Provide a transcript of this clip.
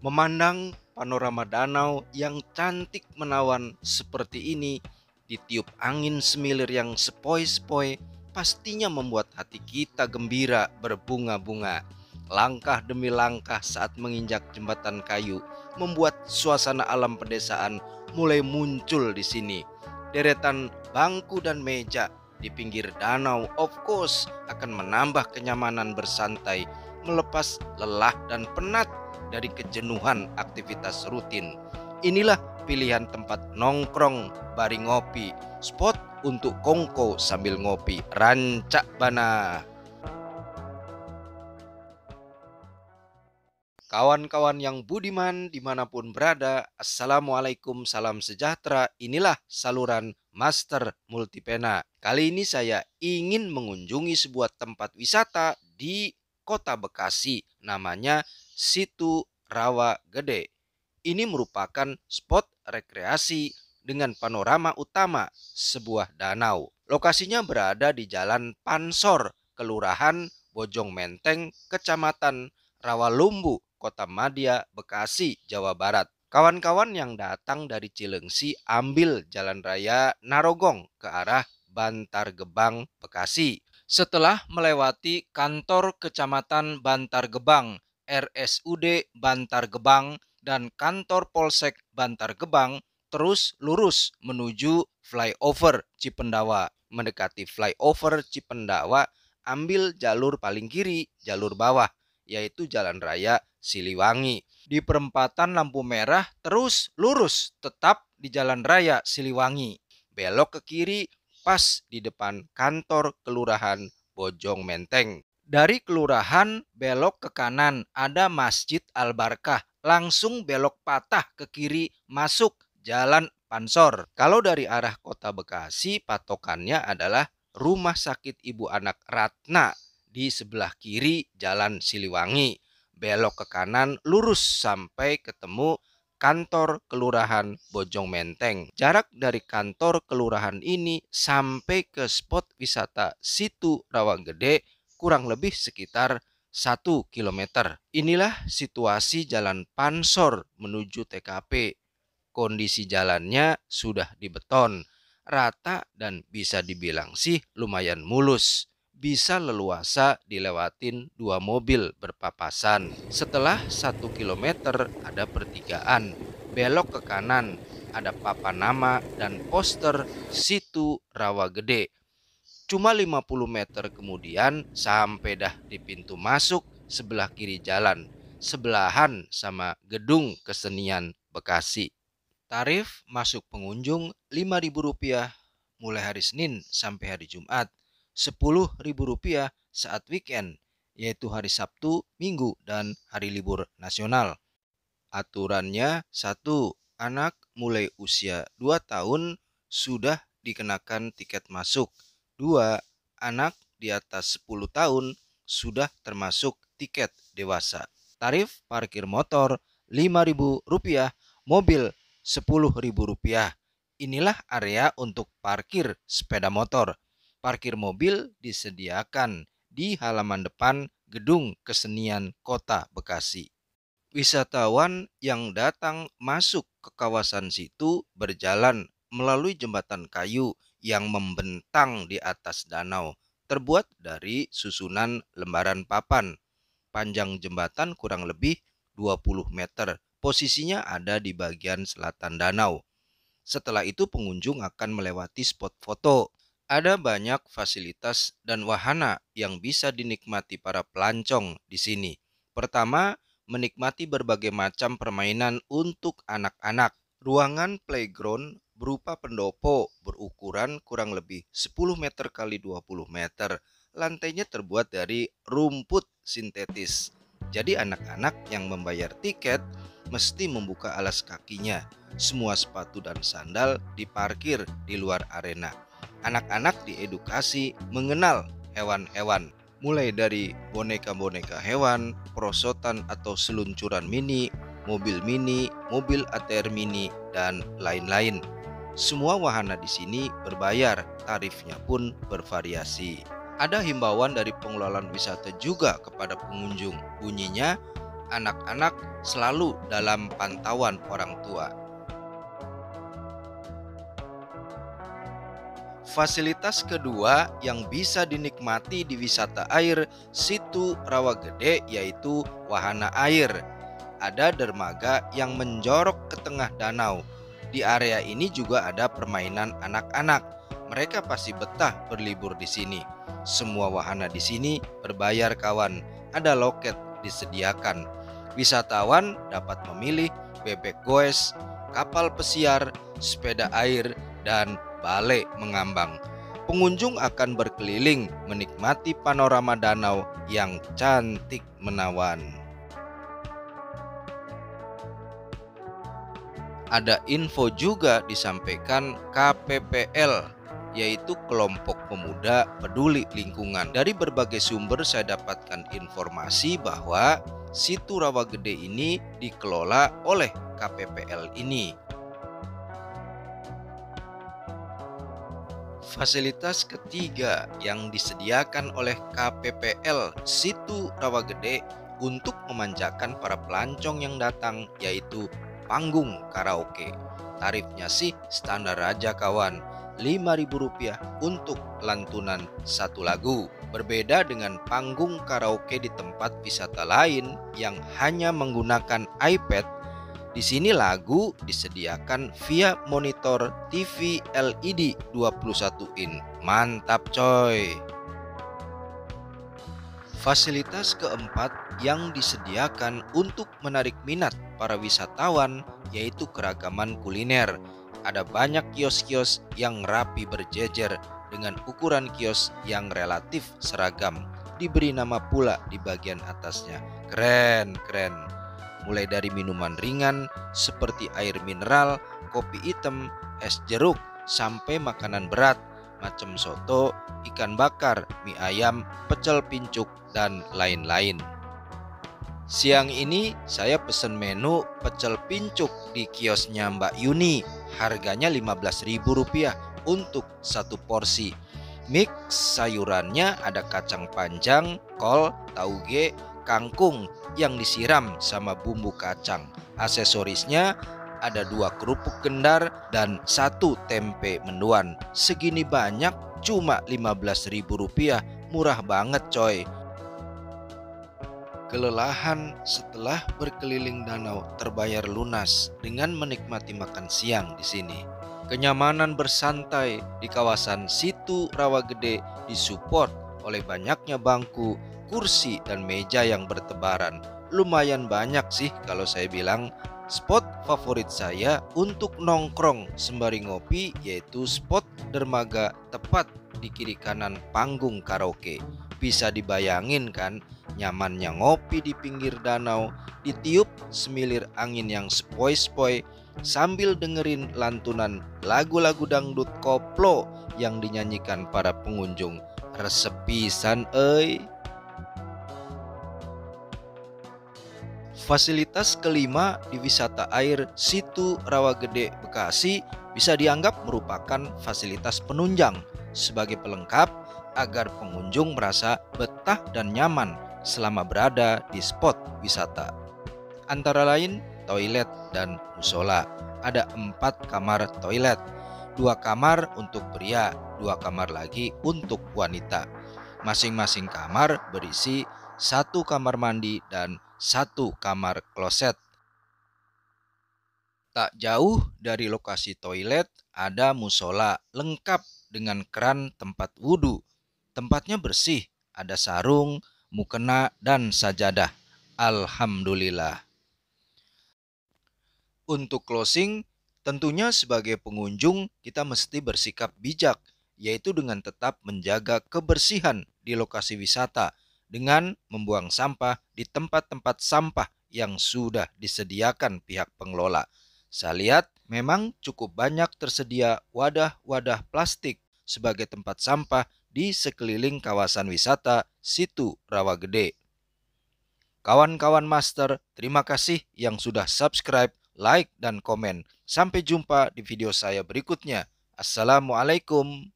Memandang panorama danau yang cantik menawan seperti ini, ditiup angin semilir yang sepoi-sepoi, pastinya membuat hati kita gembira berbunga-bunga. Langkah demi langkah saat menginjak jembatan kayu, membuat suasana alam pedesaan mulai muncul di sini. Deretan bangku dan meja di pinggir danau of course akan menambah kenyamanan bersantai, melepas lelah dan penat dari kejenuhan aktivitas rutin. Inilah pilihan tempat nongkrong bari ngopi, spot untuk kongko sambil ngopi, rancak bana. Kawan-kawan yang budiman dimanapun berada, Assalamualaikum, salam sejahtera. Inilah saluran Master Multipena. Kali ini saya ingin mengunjungi sebuah tempat wisata di Kota Bekasi, namanya Situ Rawa Gede. Ini merupakan spot rekreasi dengan panorama utama sebuah danau. Lokasinya berada di Jalan Pansor, Kelurahan Bojong Menteng, Kecamatan Rawalumbu, Kota Madya, Bekasi, Jawa Barat. Kawan-kawan yang datang dari Cilengsi ambil Jalan Raya Narogong ke arah Bantar Gebang, Bekasi. Setelah melewati kantor Kecamatan Bantar Gebang, RSUD Bantar Gebang, dan kantor Polsek Bantar Gebang, terus lurus menuju flyover Cipendawa. Mendekati flyover Cipendawa, ambil jalur paling kiri, jalur bawah, yaitu Jalan Raya Siliwangi. Di perempatan lampu merah terus lurus tetap di Jalan Raya Siliwangi. Belok ke kiri pas di depan kantor Kelurahan Bojong Menteng. Dari kelurahan belok ke kanan ada Masjid Al-Barkah. Langsung belok patah ke kiri masuk Jalan Pansor. Kalau dari arah Kota Bekasi patokannya adalah Rumah Sakit Ibu Anak Ratna di sebelah kiri Jalan Siliwangi. Belok ke kanan lurus sampai ketemu kantor Kelurahan Bojong Menteng. Jarak dari kantor kelurahan ini sampai ke spot wisata Situ Rawa Gede kurang lebih sekitar 1 kilometer. Inilah situasi Jalan Pansor menuju TKP. Kondisi jalannya sudah dibeton, rata dan bisa dibilang sih lumayan mulus. Bisa leluasa dilewatin 2 mobil berpapasan. Setelah 1 kilometer ada pertigaan. Belok ke kanan ada papan nama dan poster Situ Rawa Gede. Cuma 50 meter kemudian sampai dah di pintu masuk sebelah kiri jalan, sebelahan sama Gedung Kesenian Bekasi. Tarif masuk pengunjung Rp5.000 mulai hari Senin sampai hari Jumat, Rp10.000 saat weekend, yaitu hari Sabtu, Minggu, dan hari libur nasional. Aturannya 1. Anak mulai usia 2 tahun sudah dikenakan tiket masuk. 2. Anak di atas 10 tahun sudah termasuk tiket dewasa. Tarif parkir motor Rp5.000, mobil Rp10.000. Inilah area untuk parkir sepeda motor. Parkir mobil disediakan di halaman depan Gedung Kesenian Kota Bekasi. Wisatawan yang datang masuk ke kawasan situ berjalan melalui jembatan kayu yang membentang di atas danau, terbuat dari susunan lembaran papan. Panjang jembatan kurang lebih 20 meter. Posisinya ada di bagian selatan danau. Setelah itu pengunjung akan melewati spot foto. Ada banyak fasilitas dan wahana yang bisa dinikmati para pelancong di sini. Pertama, menikmati berbagai macam permainan untuk anak-anak. Ruangan playground berupa pendopo berukuran kurang lebih 10 meter kali 20 meter. Lantainya terbuat dari rumput sintetis. Jadi anak-anak yang membayar tiket mesti membuka alas kakinya. Semua sepatu dan sandal diparkir di luar arena. Anak-anak diedukasi mengenal hewan-hewan, mulai dari boneka-boneka hewan, perosotan atau seluncuran mini, mobil ATR mini, dan lain-lain. Semua wahana di sini berbayar, tarifnya pun bervariasi. Ada himbauan dari pengelola wisata juga kepada pengunjung. Bunyinya, anak-anak selalu dalam pantauan orang tua. Fasilitas kedua yang bisa dinikmati di wisata air Situ Rawagede yaitu wahana air. Ada dermaga yang menjorok ke tengah danau. Di area ini juga ada permainan anak-anak. Mereka pasti betah berlibur di sini. Semua wahana di sini berbayar kawan. Ada loket disediakan. Wisatawan dapat memilih bebek goes, kapal pesiar, sepeda air, dan bale mengambang. Pengunjung akan berkeliling menikmati panorama danau yang cantik menawan. Ada info juga disampaikan KPPL, yaitu Kelompok Pemuda Peduli Lingkungan. Dari berbagai sumber saya dapatkan informasi bahwa Situ Rawagede ini dikelola oleh KPPL ini. Fasilitas ketiga yang disediakan oleh KPPL Situ Rawagede untuk memanjakan para pelancong yang datang yaitu panggung karaoke. Tarifnya sih standar aja kawan, Rp5.000 untuk lantunan satu lagu. Berbeda dengan panggung karaoke di tempat wisata lain yang hanya menggunakan iPad. Di sini lagu disediakan via monitor TV LED 21 in. Mantap coy. Fasilitas keempat yang disediakan untuk menarik minat para wisatawan yaitu keragaman kuliner. Ada banyak kios-kios yang rapi berjejer dengan ukuran kios yang relatif seragam. Diberi nama pula di bagian atasnya. Keren, keren. Mulai dari minuman ringan seperti air mineral, kopi hitam, es jeruk, sampai makanan berat macam soto, ikan bakar, mie ayam, pecel pincuk, dan lain-lain. Siang ini saya pesen menu pecel pincuk di kiosnya Mbak Yuni. Harganya Rp15.000 untuk satu porsi. Mix sayurannya ada kacang panjang, kol, tauge, kangkung yang disiram sama bumbu kacang. Aksesorisnya ada 2 kerupuk gendar dan 1 tempe mendoan. Segini banyak cuma Rp15.000, murah banget coy. Kelelahan setelah berkeliling danau terbayar lunas dengan menikmati makan siang di sini. Kenyamanan bersantai di kawasan Situ Rawagede disupport oleh banyaknya bangku, kursi, dan meja yang bertebaran. Lumayan banyak sih kalau saya bilang. Spot favorit saya untuk nongkrong sembari ngopi yaitu spot dermaga tepat di kiri kanan panggung karaoke. Bisa dibayangin kan nyamannya ngopi di pinggir danau, ditiup semilir angin yang sepoi-sepoi sambil dengerin lantunan lagu-lagu dangdut koplo yang dinyanyikan para pengunjung. Resep pisan euy. Fasilitas kelima di wisata air Situ Rawagede Bekasi bisa dianggap merupakan fasilitas penunjang sebagai pelengkap agar pengunjung merasa betah dan nyaman selama berada di spot wisata. Antara lain toilet dan musola. Ada 4 kamar toilet, 2 kamar untuk pria, 2 kamar lagi untuk wanita. Masing-masing kamar berisi 1 kamar mandi dan 1 kamar kloset. Tak jauh dari lokasi toilet ada musola lengkap dengan keran tempat wudhu. Tempatnya bersih, ada sarung, mukena, dan sajadah. Alhamdulillah. Untuk closing, tentunya sebagai pengunjung kita mesti bersikap bijak, yaitu dengan tetap menjaga kebersihan di lokasi wisata dengan membuang sampah di tempat-tempat sampah yang sudah disediakan pihak pengelola. Saya lihat memang cukup banyak tersedia wadah-wadah plastik sebagai tempat sampah di sekeliling kawasan wisata Situ Rawagede. Kawan-kawan master, terima kasih yang sudah subscribe, like, dan komen. Sampai jumpa di video saya berikutnya. Assalamualaikum.